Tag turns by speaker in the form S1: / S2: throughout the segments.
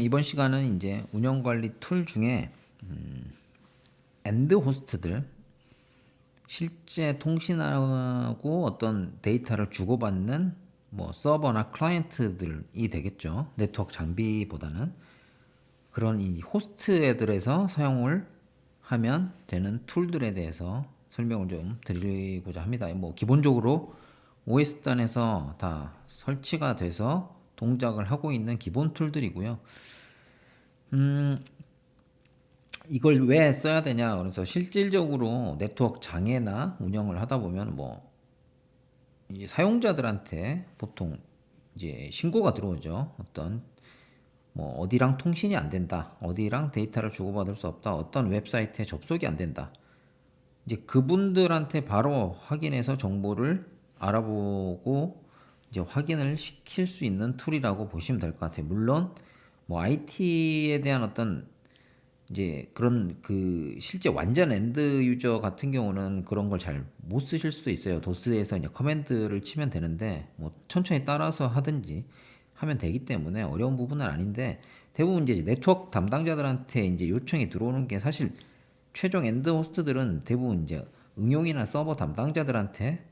S1: 이번 시간은 이제 운영 관리 툴 중에 엔드 호스트들, 실제 통신하고 어떤 데이터를 주고받는 뭐 서버나 클라이언트들이 되겠죠. 네트워크 장비보다는 그런 이 호스트 애들에서 사용을 하면 되는 툴들에 대해서 설명을 좀 드리고자 합니다. 뭐 기본적으로 OS 단에서 다 설치가 돼서 동작을 하고 있는 기본 툴들이고요. 이걸 왜 써야 되냐? 그래서 실질적으로 네트워크 장애나 운영을 하다 보면 뭐 이 사용자들한테 보통 이제 신고가 들어오죠. 어떤 뭐 어디랑 통신이 안 된다, 어디랑 데이터를 주고받을 수 없다, 어떤 웹사이트에 접속이 안 된다. 이제 그분들한테 바로 확인해서 정보를 알아보고 이제 확인을 시킬 수 있는 툴이라고 보시면 될 것 같아요. 물론 뭐 IT에 대한 어떤 이제 그런 그 실제 완전 엔드 유저 같은 경우는 그런 걸 잘 못 쓰실 수도 있어요. 도스에서 이제 커맨드를 치면 되는데 뭐 천천히 따라서 하든지 하면 되기 때문에 어려운 부분은 아닌데 대부분 이제 네트워크 담당자들한테 이제 요청이 들어오는 게 사실 최종 엔드 호스트들은 대부분 이제 응용이나 서버 담당자들한테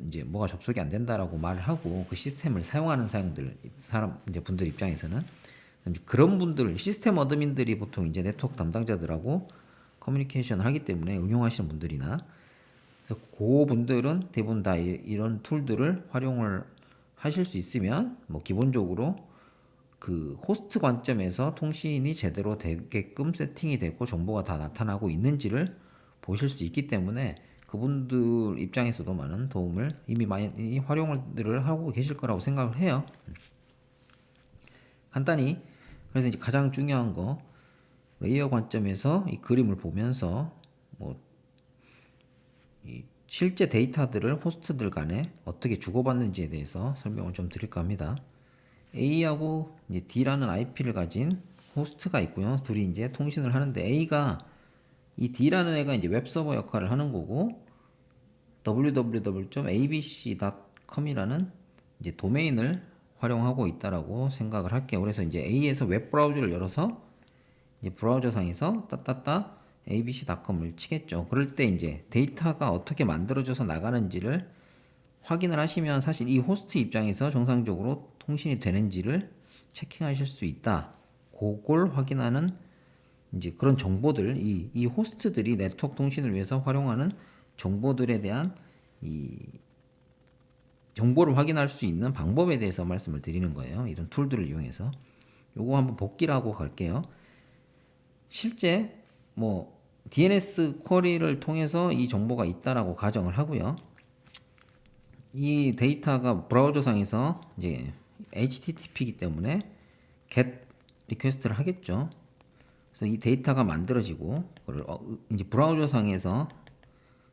S1: 이제 뭐가 접속이 안 된다라고 말을 하고 그 시스템을 사용하는 사용들 사람 이제 분들 입장에서는 그런 분들 시스템 어드민들이 보통 이제 네트워크 담당자들하고 커뮤니케이션을 하기 때문에 응용하시는 분들이나 그래서 그 분들은 대부분 다 이런 툴들을 활용을 하실 수 있으면 뭐 기본적으로 그 호스트 관점에서 통신이 제대로 되게끔 세팅이 되고 정보가 다 나타나고 있는지를 보실 수 있기 때문에 그분들 입장에서도 많은 도움을 이미 많이 활용을 하고 계실 거라고 생각을 해요. 간단히 그래서 이제 가장 중요한 거 레이어 관점에서 이 그림을 보면서 뭐 이 실제 데이터들을 호스트들 간에 어떻게 주고받는지에 대해서 설명을 좀 드릴까 합니다. A하고 이제 D라는 IP를 가진 호스트가 있고요. 둘이 이제 통신을 하는데 A가 이 D라는 애가 이제 웹서버 역할을 하는 거고 www.abc.com이라는 이제 도메인을 활용하고 있다라고 생각을 할게요. 그래서 이제 A에서 웹 브라우저를 열어서 이제 브라우저상에서 따따따 abc.com을 치겠죠. 그럴 때 이제 데이터가 어떻게 만들어져서 나가는지를 확인을 하시면 사실 이 호스트 입장에서 정상적으로 통신이 되는지를 체킹하실 수 있다. 그걸 확인하는 이제 그런 정보들, 이 호스트들이 네트워크 통신을 위해서 활용하는 정보들에 대한 이 정보를 확인할 수 있는 방법에 대해서 말씀을 드리는 거예요. 이런 툴들을 이용해서. 요거 한번 복기를 하고 갈게요. 실제 뭐 DNS 쿼리를 통해서 이 정보가 있다라고 가정을 하고요. 이 데이터가 브라우저상에서 이제 HTTP이기 때문에 get 리퀘스트를 하겠죠. 그래서 이 데이터가 만들어지고 이제 브라우저상에서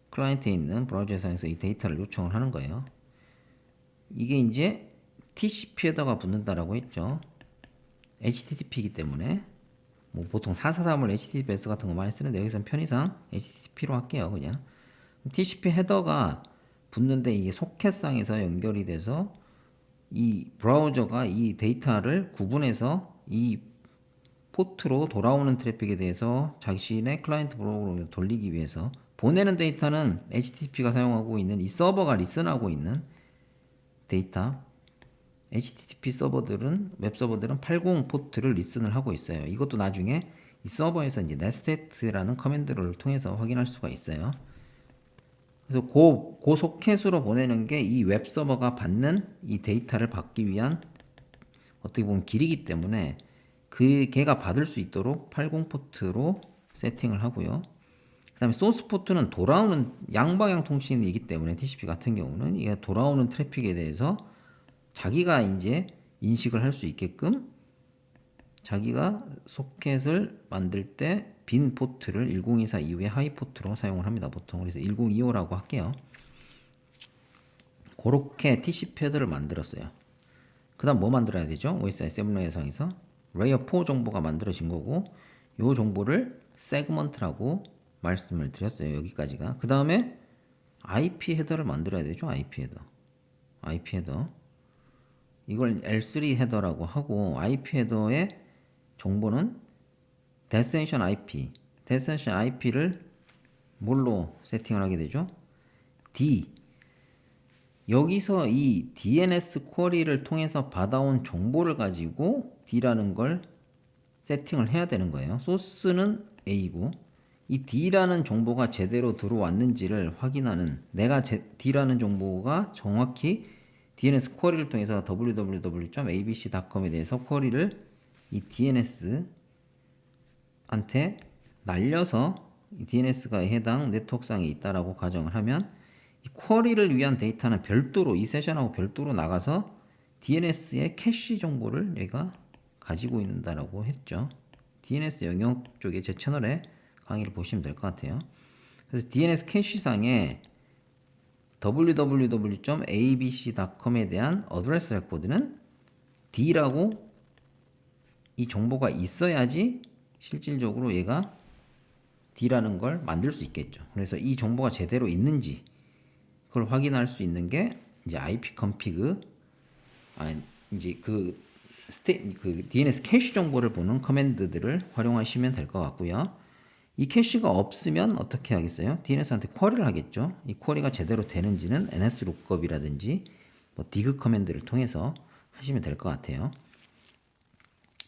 S1: 클라이언트에 있는 브라우저상에서 이 데이터를 요청을 하는 거예요. 이게 이제 TCP 헤더가 붙는다라고 했죠. HTTP이기 때문에 뭐 보통 443을 HTTPS 같은 거 많이 쓰는데 여기서는 편의상 HTTP로 할게요. 그냥 TCP 헤더가 붙는데 이게 소켓상에서 연결이 돼서 이 브라우저가 이 데이터를 구분해서 이 포트로 돌아오는 트래픽에 대해서 자신의 클라이언트 프로그램을 돌리기 위해서 보내는 데이터는 HTTP가 사용하고 있는 이 서버가 리슨하고 있는 데이터 HTTP 서버들은 웹 서버들은 80 포트를 리슨을 하고 있어요. 이것도 나중에 이 서버에서 이제 네스테트라는 커맨드를 통해서 확인할 수가 있어요. 그래서 그 소켓으로 보내는 게 이 웹 서버가 받는 이 데이터를 받기 위한 어떻게 보면 길이기 때문에 걔가 받을 수 있도록 80 포트로 세팅을 하고요. 그 다음에 소스 포트는 돌아오는 양방향 통신이기 때문에 TCP 같은 경우는 이게 돌아오는 트래픽에 대해서 자기가 이제 인식을 할 수 있게끔 자기가 소켓을 만들 때 빈 포트를 1024 이후에 하이 포트로 사용을 합니다. 보통 그래서 1025라고 할게요. 그렇게 TCP 패드를 만들었어요. 그 다음 뭐 만들어야 되죠? OSI 7 레이어상에서 레이어 4 정보가 만들어진 거고 이 정보를 세그먼트라고 말씀을 드렸어요. 여기까지가. 그 다음에 IP 헤더를 만들어야 되죠. IP 헤더. IP 헤더. 이걸 L3 헤더라고 하고 IP 헤더에 정보는 데스티네이션 IP, 데스티네이션 IP를 뭘로 세팅을 하게 되죠? D. 여기서 이 DNS 쿼리를 통해서 받아온 정보를 가지고 D라는 걸 세팅을 해야 되는 거예요. 소스는 A고 이 D라는 정보가 제대로 들어왔는지를 확인하는, 내가 D라는 정보가 정확히 DNS 쿼리를 통해서 www.abc.com에 대해서 쿼리를 이 DNS한테 날려서 이 DNS가 해당 네트워크상에 있다라고 가정을 하면 이 쿼리를 위한 데이터는 별도로, 이 세션하고 별도로 나가서 DNS의 캐시 정보를 얘가 가지고 있는다라고 했죠. DNS 영역 쪽에 제 채널에 강의를 보시면 될 것 같아요. 그래서 DNS 캐시상에 www.abc.com에 대한 어드레스 레코드는 D라고 이 정보가 있어야지 실질적으로 얘가 D라는 걸 만들 수 있겠죠. 그래서 이 정보가 제대로 있는지 그걸 확인할 수 있는 게 이제 IP config, 이제 그 DNS 캐시 정보를 보는 커맨드들을 활용하시면 될 것 같고요. 이 캐시가 없으면 어떻게 하겠어요? DNS한테 쿼리를 하겠죠. 이 쿼리가 제대로 되는지는 NSLOOKUP이라든지 뭐 dig 커맨드를 통해서 하시면 될 것 같아요.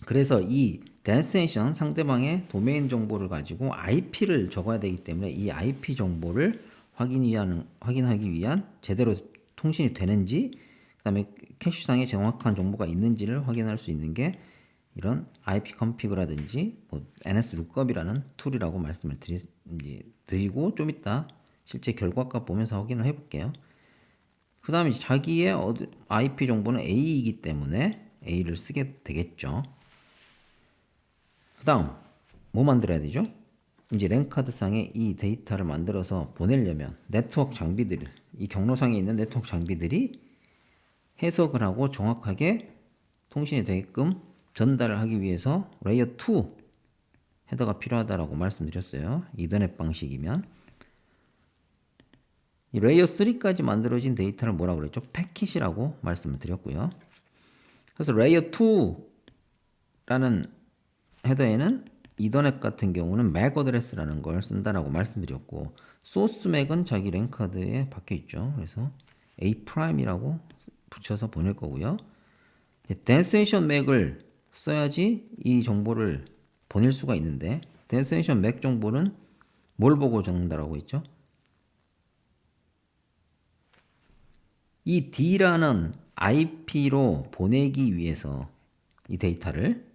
S1: 그래서 이 데스티네이션 상대방의 도메인 정보를 가지고 IP를 적어야 되기 때문에 이 IP 정보를 확인하기 위한 제대로 통신이 되는지, 그 다음에 캐시상에 정확한 정보가 있는지를 확인할 수 있는 게 이런 IP config라든지 뭐 NSLOOKUP이라는 툴이라고 말씀을 드리고 좀 이따 실제 결과값 보면서 확인을 해볼게요. 그 다음에 자기의 IP 정보는 A이기 때문에 A를 쓰게 되겠죠. 그 다음 뭐 만들어야 되죠? 이제 랜카드상에 이 데이터를 만들어서 보내려면 네트워크 장비들, 이 경로상에 있는 네트워크 장비들이 해석을 하고 정확하게 통신이 되게끔 전달을 하기 위해서 레이어 2 헤더가 필요하다라고 말씀드렸어요. 이더넷 방식이면. 이 레이어 3까지 만들어진 데이터를 뭐라고 그랬죠? 패킷이라고 말씀을 드렸고요. 그래서 레이어 2라는 헤더에는 이더넷 같은 경우는 맥 어드레스라는 걸 쓴다라고 말씀드렸고, 소스 맥은 자기 랜카드에 박혀 있죠. 그래서 A 프라임이라고 붙여서 보낼 거고요. 데스티네이션 맥을 써야지 이 정보를 보낼 수가 있는데, 데스티네이션 맥 정보는 뭘 보고 적는다라고 했죠? 이 D라는 IP로 보내기 위해서 이 데이터를,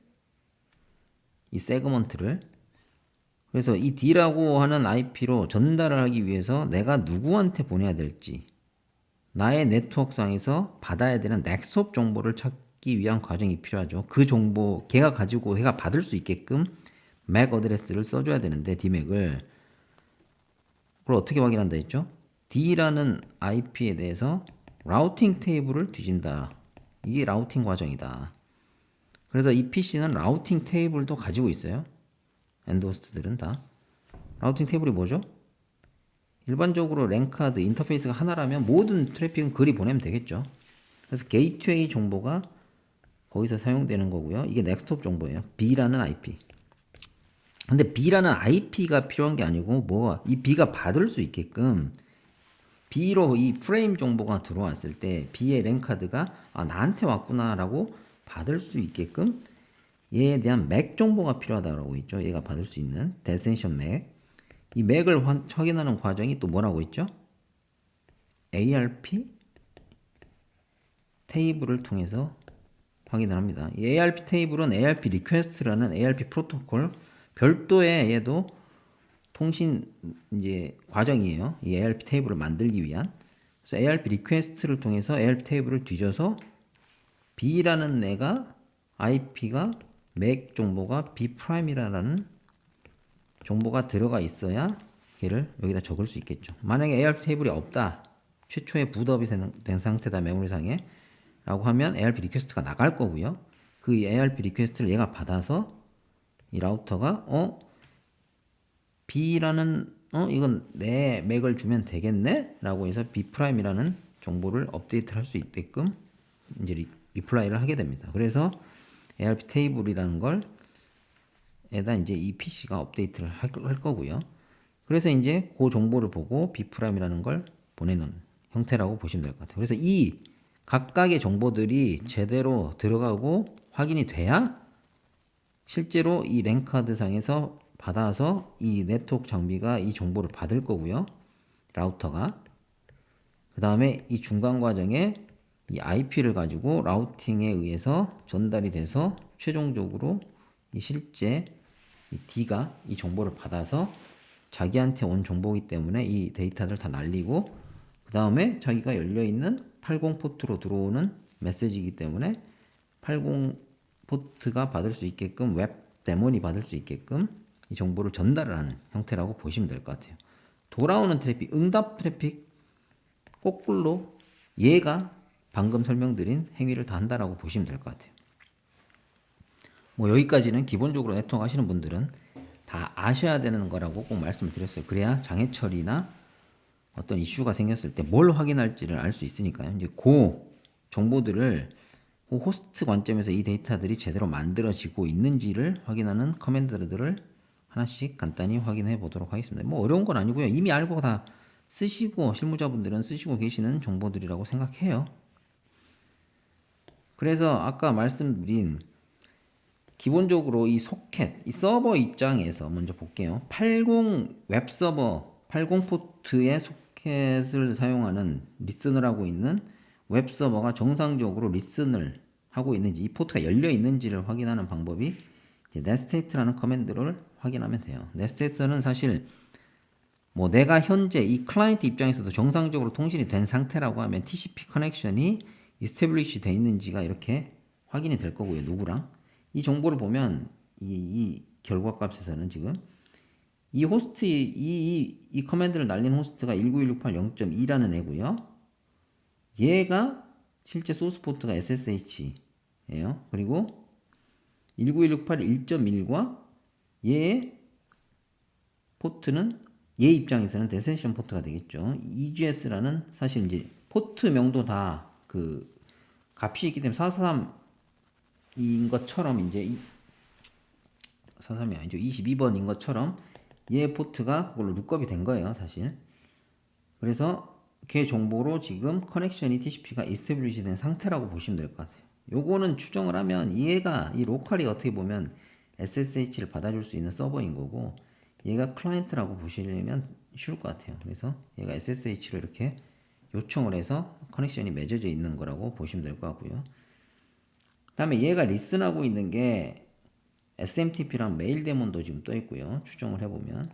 S1: 이 세그먼트를, 그래서 이 D라고 하는 IP로 전달을 하기 위해서 내가 누구한테 보내야 될지, 나의 네트워크상에서 받아야 되는 넥스홉 정보를 찾기 위한 과정이 필요하죠. 그 정보 걔가 가지고 걔가 받을 수 있게끔 맥 어드레스를 써줘야 되는데, D맥을 그걸 어떻게 확인한다 했죠? D라는 IP에 대해서 라우팅 테이블을 뒤진다. 이게 라우팅 과정이다. 그래서 이 PC는 라우팅 테이블도 가지고 있어요. 엔드호스트들은 다. 라우팅 테이블이 뭐죠? 일반적으로 랜카드 인터페이스가 하나라면 모든 트래픽은 그리 보내면 되겠죠. 그래서 게이트웨이 정보가 거기서 사용되는 거고요. 이게 넥스톱 정보예요. B라는 IP. 근데 B라는 IP가 필요한 게 아니고 이 B가 받을 수 있게끔 B로 이 프레임 정보가 들어왔을 때 B의 랜카드가 나한테 왔구나라고 받을 수 있게끔 얘에 대한 맥 정보가 필요하다고 있죠. 얘가 받을 수 있는 데스티네이션 맥. 이 맥을 확인하는 과정이 또 뭐라고 있죠? ARP 테이블을 통해서 확인을 합니다. 이 ARP 테이블은 ARP 리퀘스트라는 ARP 프로토콜 별도의 얘도 통신 이제 과정이에요. 이 ARP 테이블을 만들기 위한. 그래서 ARP 리퀘스트를 통해서 ARP 테이블을 뒤져서 B라는 애가 IP가 맥 정보가 B 프라임이라는 정보가 들어가 있어야 얘를 여기다 적을 수 있겠죠. 만약에 ARP 테이블이 없다, 최초의 붓업이 된 상태다 메모리상에 라고 하면 ARP 리퀘스트가 나갈 거고요. 그 ARP 리퀘스트를 얘가 받아서 이 라우터가 B라는 이건 내 맥을 주면 되겠네 라고 해서 B 프라임이라는 정보를 업데이트를 할 수 있게끔 이제 리플라이를 하게 됩니다. 그래서 ARP 테이블이라는 걸 에다 이제 이 PC가 업데이트를 할 거고요. 그래서 이제 그 정보를 보고 B'이라는 걸 보내는 형태라고 보시면 될 것 같아요. 그래서 이 각각의 정보들이 제대로 들어가고 확인이 돼야 실제로 이 랜카드 상에서 받아서 이 네트워크 장비가 이 정보를 받을 거고요. 라우터가. 그 다음에 이 중간 과정에 이 IP를 가지고 라우팅에 의해서 전달이 돼서 최종적으로 이 실제 이 D가 이 정보를 받아서 자기한테 온 정보이기 때문에 이 데이터를 다 날리고 그 다음에 자기가 열려있는 80 포트로 들어오는 메시지이기 때문에 80 포트가 받을 수 있게끔 웹 데몬이 받을 수 있게끔 이 정보를 전달을 하는 형태라고 보시면 될 것 같아요. 돌아오는 트래픽, 응답 트래픽 거꾸로 얘가 방금 설명드린 행위를 다 한다라고 보시면 될 것 같아요. 뭐 여기까지는 기본적으로 네트워크 하시는 분들은 다 아셔야 되는 거라고 꼭 말씀을 드렸어요. 그래야 장애 처리나 어떤 이슈가 생겼을 때 뭘 확인할지를 알 수 있으니까요. 이제 그 정보들을 그 호스트 관점에서 이 데이터들이 제대로 만들어지고 있는지를 확인하는 커맨드들을 하나씩 간단히 확인해 보도록 하겠습니다. 뭐 어려운 건 아니고요. 이미 알고 다 쓰시고 실무자분들은 쓰시고 계시는 정보들이라고 생각해요. 그래서 아까 말씀드린 기본적으로 이 소켓, 이 서버 입장에서 먼저 볼게요. 80 웹서버 80 포트의 소켓을 사용하는 리슨을 하고 있는 웹서버가 정상적으로 리슨을 하고 있는지 이 포트가 열려 있는지를 확인하는 방법이 이제 netstate라는 커맨드를 확인하면 돼요. netstate는 사실 뭐 내가 현재 이 클라이언트 입장에서도 정상적으로 통신이 된 상태라고 하면 TCP 커넥션이 이스태블리시 돼 있는지가 이렇게 확인이 될 거고요. 누구랑 이 정보를 보면 이 결과 값에서는 지금 이 호스트 이 커맨드를 날린 호스트가 19168.0.2라는 애고요. 얘가 실제 소스 포트가 SSH예요. 그리고 19168 1.1과 얘의 포트는 얘 입장에서는 데스티네이션 포트가 되겠죠. EGS라는 사실 이제 포트명도 다 그 값이 있기 때문에 443인 것처럼 이제 43이 아니죠. 22번인 것처럼 얘 포트가 그걸로 룩업이 된 거예요, 사실. 그래서 걔 정보로 지금 커넥션이 TCP가 이스태블리시 된 상태라고 보시면 될 것 같아요. 요거는 추정을 하면 얘가 이 로컬이 어떻게 보면 SSH를 받아줄 수 있는 서버인 거고 얘가 클라이언트라고 보시려면 쉬울 것 같아요. 그래서 얘가 SSH로 이렇게 요청을 해서 커넥션이 맺어져 있는 거라고 보시면 될 것 같고요. 그 다음에 얘가 리슨하고 있는 게 SMTP랑 메일 데몬도 지금 떠 있고요. 추정을 해보면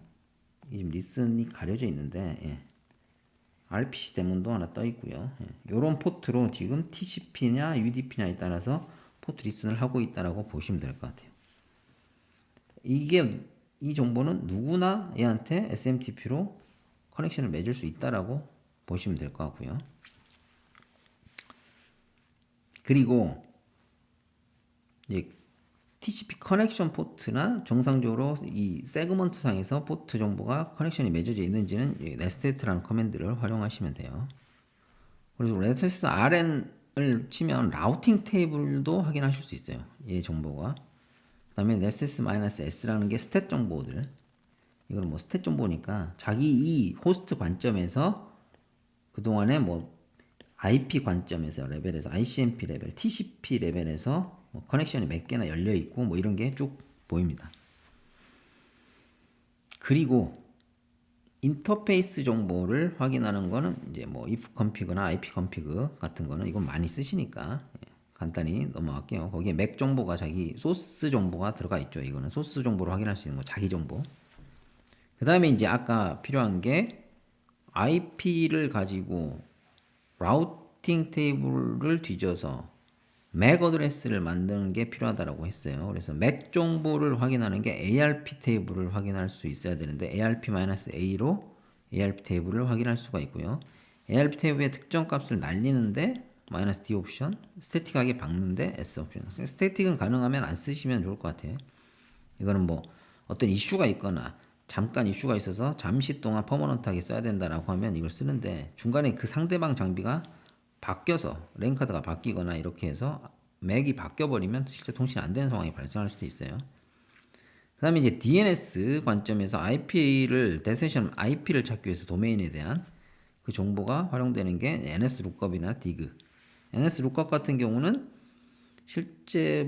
S1: 지금 리슨이 가려져 있는데 예. RPC 데몬도 하나 떠 있고요. 예. 요런 포트로 지금 TCP냐 UDP냐에 따라서 포트 리슨을 하고 있다라고 보시면 될 것 같아요. 이게 이 정보는 누구나 얘한테 SMTP로 커넥션을 맺을 수 있다라고 보시면 될 것 같고요. 그리고 이제 TCP 커넥션 포트나 정상적으로 이 세그먼트 상에서 포트 정보가 커넥션이 맺어져 있는지는 nested라는 커맨드를 활용하시면 돼요. 그래서 nest rn을 치면 라우팅 테이블도 확인하실 수 있어요. 이 정보가. 그 다음에 nest-s라는 게 스탯 정보들. 이거는 뭐 스탯 정보니까 자기 이 호스트 관점에서 그동안에 뭐 IP 관점에서 레벨에서 ICMP 레벨, TCP 레벨에서 뭐 커넥션이 몇 개나 열려 있고 뭐 이런 게 쭉 보입니다. 그리고 인터페이스 정보를 확인하는 거는 이제 뭐 if config나 IP config 같은 거는 이건 많이 쓰시니까 간단히 넘어갈게요. 거기에 맥 정보가 자기 소스 정보가 들어가 있죠. 이거는 소스 정보를 확인할 수 있는 거 자기 정보. 그 다음에 이제 아까 필요한 게 IP를 가지고 라우팅 테이블을 뒤져서 맥 어드레스를 만드는 게 필요하다고 했어요. 그래서 맥 정보를 확인하는 게 ARP 테이블을 확인할 수 있어야 되는데 ARP-A로 ARP 테이블을 확인할 수가 있고요. ARP 테이블의 특정 값을 날리는데 -D 옵션, 스태틱하게 박는데 S 옵션. 스태틱은 가능하면 안 쓰시면 좋을 것 같아요. 이거는 뭐 어떤 이슈가 있거나 잠깐 이슈가 있어서 잠시 동안 퍼머넌트하게 써야 된다라고 하면 이걸 쓰는데 중간에 그 상대방 장비가 바뀌어서 랜카드가 바뀌거나 이렇게 해서 맥이 바뀌어버리면 실제 통신이 안 되는 상황이 발생할 수도 있어요. 그 다음에 이제 DNS 관점에서 IP를 데스티네이션 IP를 찾기 위해서 도메인에 대한 그 정보가 활용되는 게 NS 룩업이나 디그. NS 룩업 같은 경우는 실제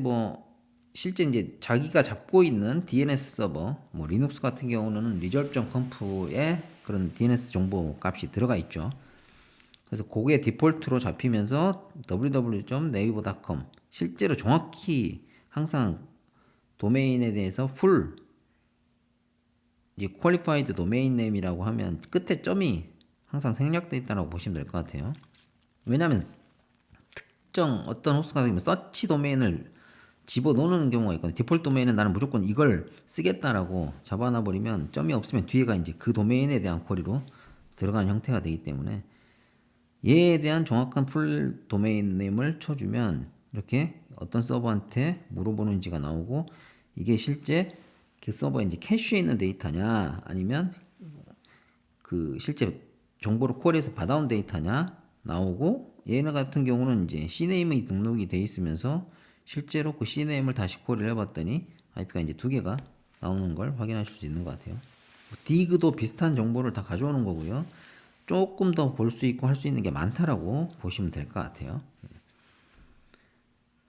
S1: 이제 자기가 잡고 있는 DNS 서버, 뭐 리눅스 같은 경우는 resolve.conf에 그런 DNS 정보 값이 들어가 있죠. 그래서 그게 디폴트로 잡히면서 www.naver.com 실제로 정확히 항상 도메인에 대해서 풀 이제 qualified domain name이라고 하면 끝에 점이 항상 생략되어 있다고 보시면 될 것 같아요. 왜냐하면 특정 어떤 호스트가 되면 서치 도메인을 집어넣는 경우가 있거든요. 디폴트 도메인은 나는 무조건 이걸 쓰겠다라고 잡아놔 버리면 점이 없으면 뒤에가 이제 그 도메인에 대한 쿼리로 들어가는 형태가 되기 때문에 얘에 대한 정확한 풀 도메인 네임을 쳐주면 이렇게 어떤 서버한테 물어보는지가 나오고 이게 실제 그 서버에 이제 캐시에 있는 데이터냐 아니면 그 실제 정보를 콜에서 받아온 데이터냐 나오고 얘네 같은 경우는 이제 CNAM이 등록이 돼 있으면서 실제로 그 CNAM을 다시 콜을 해봤더니 IP가 이제 두 개가 나오는 걸 확인하실 수 있는 것 같아요. 디그도 비슷한 정보를 다 가져오는 거고요. 조금 더 볼 수 있고 할 수 있는 게 많다라고 보시면 될 것 같아요.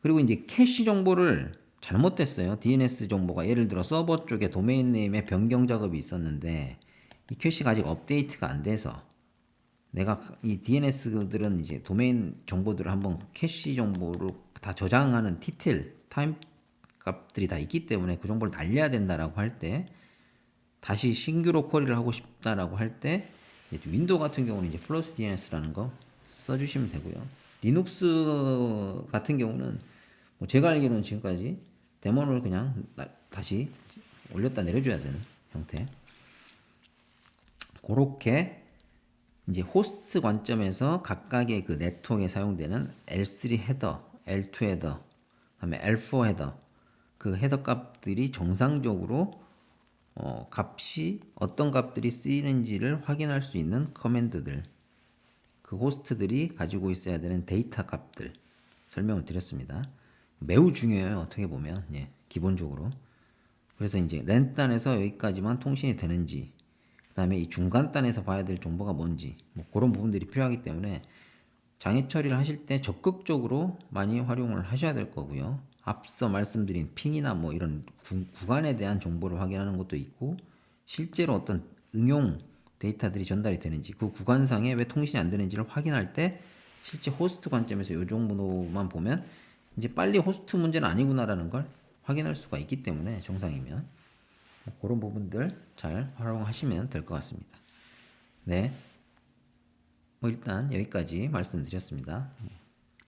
S1: 그리고 이제 캐시 정보를 잘못됐어요. DNS 정보가 예를 들어 서버 쪽에 도메인 네임의 변경 작업이 있었는데 이 캐시가 아직 업데이트가 안 돼서 내가 이 DNS들은 이제 도메인 정보들을 한번 캐시 정보로 다 저장하는 티틀 타임 값들이 다 있기 때문에 그 정보를 날려야 된다라고 할 때 다시 신규로 쿼리를 하고 싶다라고 할 때 윈도우 같은 경우는 이제 플러스 DNS라는 거 써주시면 되고요. 리눅스 같은 경우는 뭐 제가 알기로는 지금까지 데모를 그냥 다시 올렸다 내려줘야 되는 형태. 그렇게 이제 호스트 관점에서 각각의 그 네트워크에 사용되는 L3 헤더, L2 헤더, 그다음에 L4 헤더 그 헤더 값들이 정상적으로 값이 어떤 값들이 쓰이는지를 확인할 수 있는 커맨드들 그 호스트들이 가지고 있어야 되는 데이터 값들 설명을 드렸습니다. 매우 중요해요. 어떻게 보면 기본적으로. 그래서 이제 랜 단에서 여기까지만 통신이 되는지 그 다음에 이 중간 단에서 봐야 될 정보가 뭔지 뭐 그런 부분들이 필요하기 때문에 장애 처리를 하실 때 적극적으로 많이 활용을 하셔야 될 거고요. 앞서 말씀드린 핑이나 뭐 이런 구간에 대한 정보를 확인하는 것도 있고 실제로 어떤 응용 데이터들이 전달이 되는지 그 구간상에 왜 통신이 안 되는지를 확인할 때 실제 호스트 관점에서 이 정도만 보면 이제 빨리 호스트 문제는 아니구나라는 걸 확인할 수가 있기 때문에 정상이면 그런 부분들 잘 활용하시면 될 것 같습니다. 네. 뭐 일단 여기까지 말씀드렸습니다.